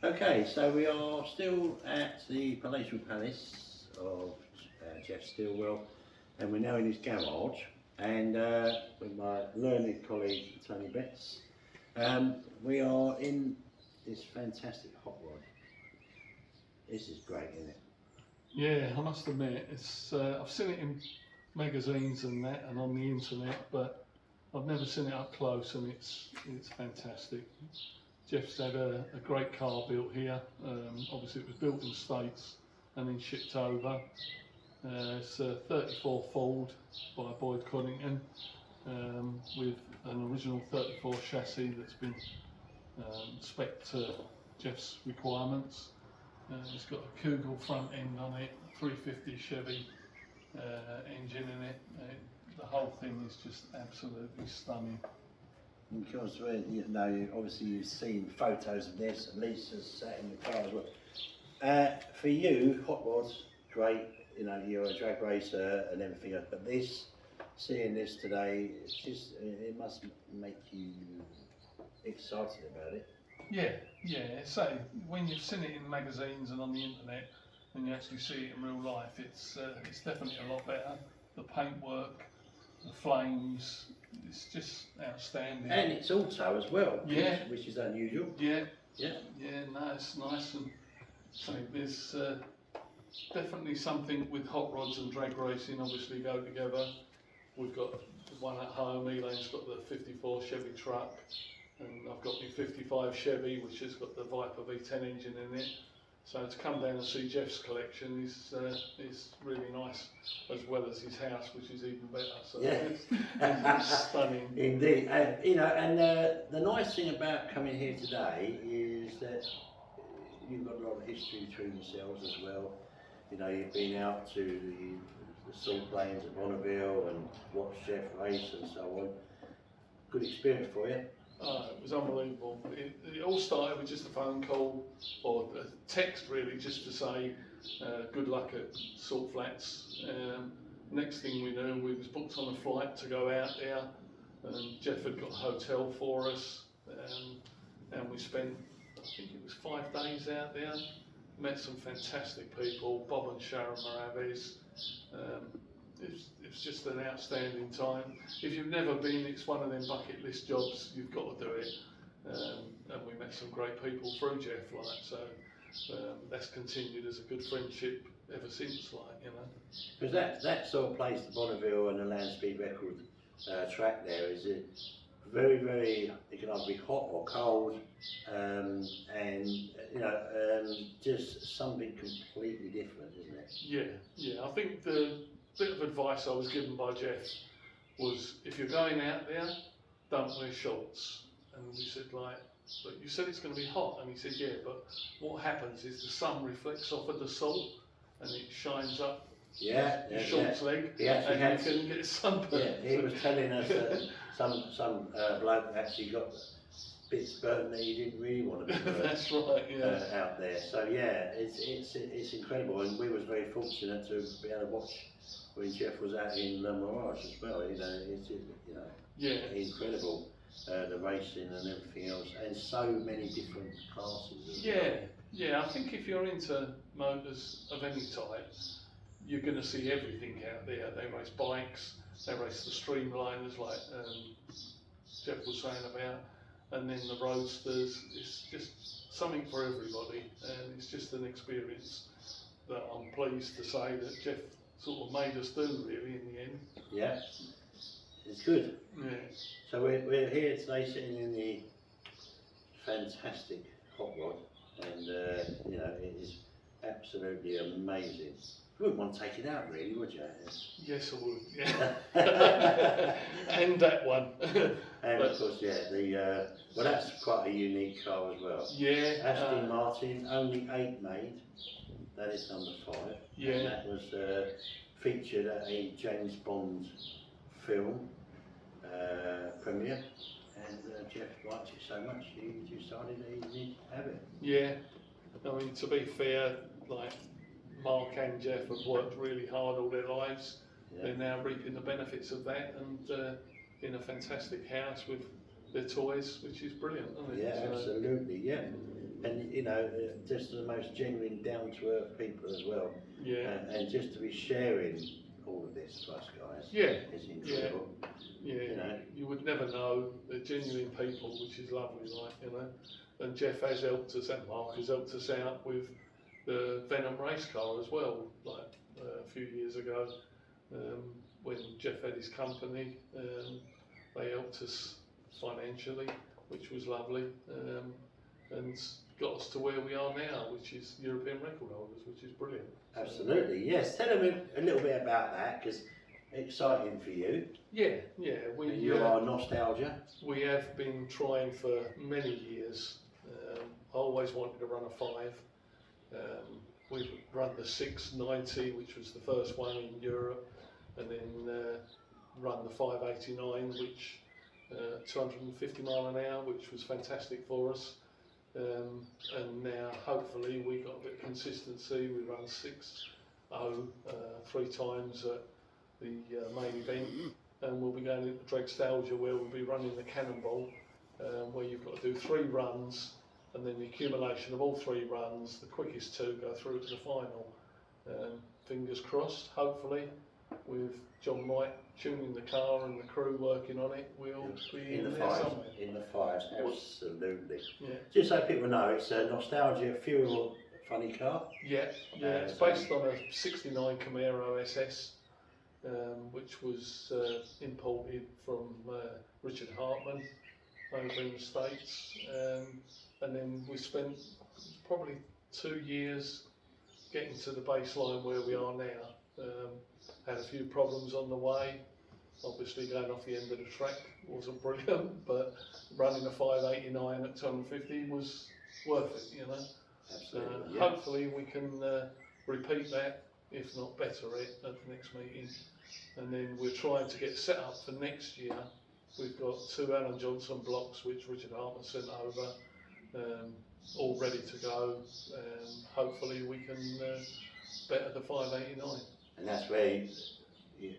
Okay, so we are still at the palatial palace of Geoff Stilwell, and we're now in his garage, and with my learned colleague Tony Betts. We are in this fantastic hot rod. This is great, isn't it? Yeah, I must admit, it's I've seen it in magazines and that, and on the internet, but I've never seen it up close, and it's fantastic. Geoff's had a great car built here. Obviously, it was built in the States and then shipped over. It's a 34 Ford by Boyd Coddington with an original 34 chassis that's been spec'd to Geoff's requirements. It's got a Kugel front end on it, 350 Chevy engine in it. The whole thing is just absolutely stunning. Because obviously you've seen photos of this, and Lisa's sat in the car as well. For you, hot rods, great. You know, you're a drag racer and everything else, but seeing this today, it must make you excited about it. Yeah. So when you've seen it in magazines and on the internet, and you actually see it in real life, it's definitely a lot better. The paintwork, the flames, it's just outstanding. And it's auto as well, yeah, which is unusual. Yeah. No, it's nice, and so there's definitely something with hot rods and drag racing obviously go together. We've got the one at home. Elaine's got the 54 Chevy truck, and I've got my 55 Chevy, which has got the Viper V10 engine in it. So to come down and see Geoff's collection is really nice, as well as his house, which is even better. So it's stunning. Indeed, the nice thing about coming here today is that you've got a lot of history between yourselves as well. You know, you've been out to the salt plains at Bonneville and watched Geoff race and so on. Good experience for you. It was unbelievable. It all started with just a phone call or a text, really, just to say good luck at Salt Flats. Next thing we knew, we was booked on a flight to go out there, and Geoff had got a hotel for us, and we spent, I think it was 5 days out there. Met some fantastic people, Bob and Sharon Moraves. It was just an outstanding time. If you've never been, it's one of them bucket list jobs. You've got to do it. And we met some great people through Geoff, so that's continued as a good friendship ever since, Because that sort of place, the Bonneville and the Land Speed Record track there, is it very, very, it can either be hot or cold, and just something completely different, isn't it? Yeah. I think the bit of advice I was given by Geoff was, if you're going out there, don't wear shorts. And we said, but you said it's going to be hot. And he said, yeah, but what happens is the sun reflects off of the salt and it shines up your shorts leg, and you can get sunburned. Yeah, he was telling us that some bloke actually got bits burnt that he didn't really want to be burnt. That's right, out there. So yeah, it's incredible, and we was very fortunate to be able to watch when Geoff was out in Le Mirage as well. It's incredible, the racing and everything else, and so many different classes. Yeah. I think if you're into motors of any type, you're going to see everything out there. They race bikes, they race the streamliners like Geoff was saying about, and then the roadsters. It's just something for everybody, and it's just an experience that I'm pleased to say that Geoff sort of made us do, really, in the end. Yeah, it's good. Yeah. So we're here today sitting in the fantastic hot rod, and it is absolutely amazing. You wouldn't want to take it out, really, would you? Yes, I would. Yeah. And that one. And of course, well, that's quite a unique car as well. Yeah. Aston Martin, only 8 made. That is number 5. Yeah. And that was featured at a James Bond film premiere. And Geoff liked it so much, he decided that he needed to have it. Yeah. I mean, to be fair, Mark and Geoff have worked really hard all their lives. Yeah. They're now reaping the benefits of that, and in a fantastic house with their toys, which is brilliant, isn't it? Yeah, absolutely, yeah. and you know, just the most genuine, down to earth people as well. Yeah. And just to be sharing all of this for us guys, Yeah. is incredible. Yeah, You know. you would never know. They're genuine people, which is lovely, like, you know. And Geoff has helped us, and Mark has helped us out with the Venom race car as well, like a few years ago. When Geoff had his company, they helped us financially, which was lovely, and got us to where we are now, which is European record holders, which is brilliant. Absolutely, yes. Tell them a little bit about that, because exciting for you. Yeah. You are nostalgia. We have been trying for many years. I always wanted to run a 5. We've run the 690, which was the first one in Europe, and then run the 589, which 250 mile an hour, which was fantastic for us. And now hopefully we got a bit of consistency. We run 6.0 3 times at the main event, and we'll be going into Dragstalgia, where we'll be running the Cannonball, where you've got to do 3 runs, and then the accumulation of all 3 runs, the quickest 2 go through to the final. Fingers crossed, hopefully, with John Wright tuning the car and the crew working on it, we'll be in the 5s. In the 5s, absolutely. Yeah. Just so people know, it's a nostalgia fuel funny car. Yeah, it's based on a 69 Camaro SS, which was imported from Richard Hartman over in the States, and then we spent probably 2 years getting to the baseline where we are now. Had a few problems on the way. Obviously going off the end of the track wasn't brilliant, but running a 589 at 250 was worth it, you know. Absolutely, yeah. Hopefully we can repeat that, if not better it, at the next meeting. And then we're trying to get set up for next year. We've got 2 Alan Johnson blocks, which Richard Hartman sent over, all ready to go. Hopefully we can better the 589. And that's where you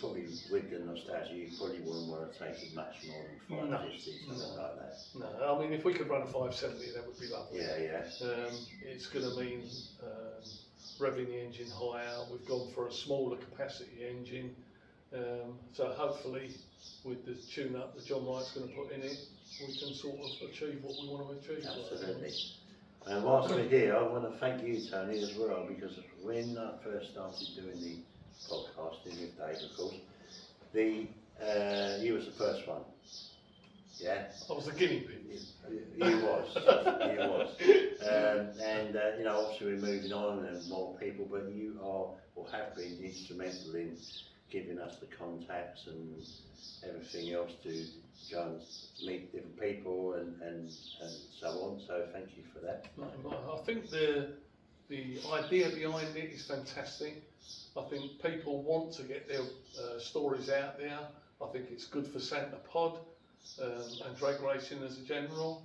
probably, with the nostalgia, you probably wouldn't want to take it much more than 550, something like that. No, I mean, if we could run a 570, that would be lovely. Yeah. It's going to mean revving the engine higher. We've gone for a smaller capacity engine. So hopefully, with the tune-up that John Wright's going to put in it, we can sort of achieve what we want to achieve. Absolutely. And whilst we're here, I want to thank you, Tony, as well, because when I first started doing the podcasting with Dave, of course, you was the first one. Yeah. I was the guinea pig. You was. And you know, obviously we're moving on and more people, but you are or have been instrumental in giving us the contacts and everything else to go and meet different people and so on. So thank you for that. I think the idea behind it is fantastic. I think people want to get their stories out there. I think it's good for Santa Pod and drag racing as a general.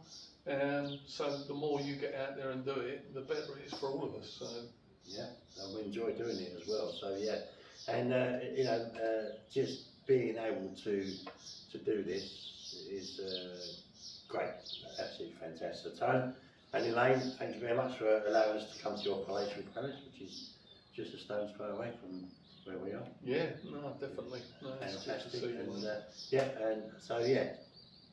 So the more you get out there and do it, the better it is for all of us. So yeah, and we enjoy doing it as well. So yeah, and you know, just being able to do this is great, absolutely fantastic. Tone and Elaine, thank you very much for allowing us to come to your palatial palace, which is just a stone's throw away from where we are. Yeah, no, definitely. No, fantastic. And yeah, and so yeah,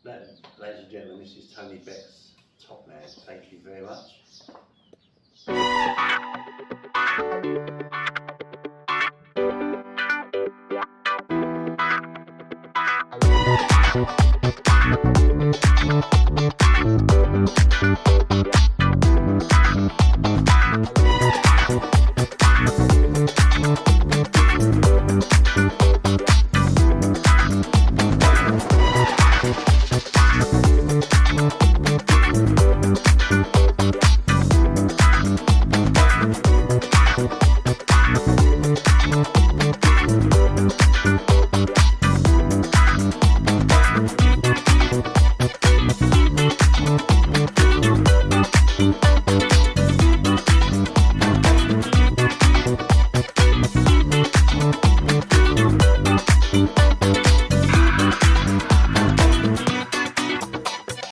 ladies and gentlemen, this is Tony Beck's Top Man. Thank you very much.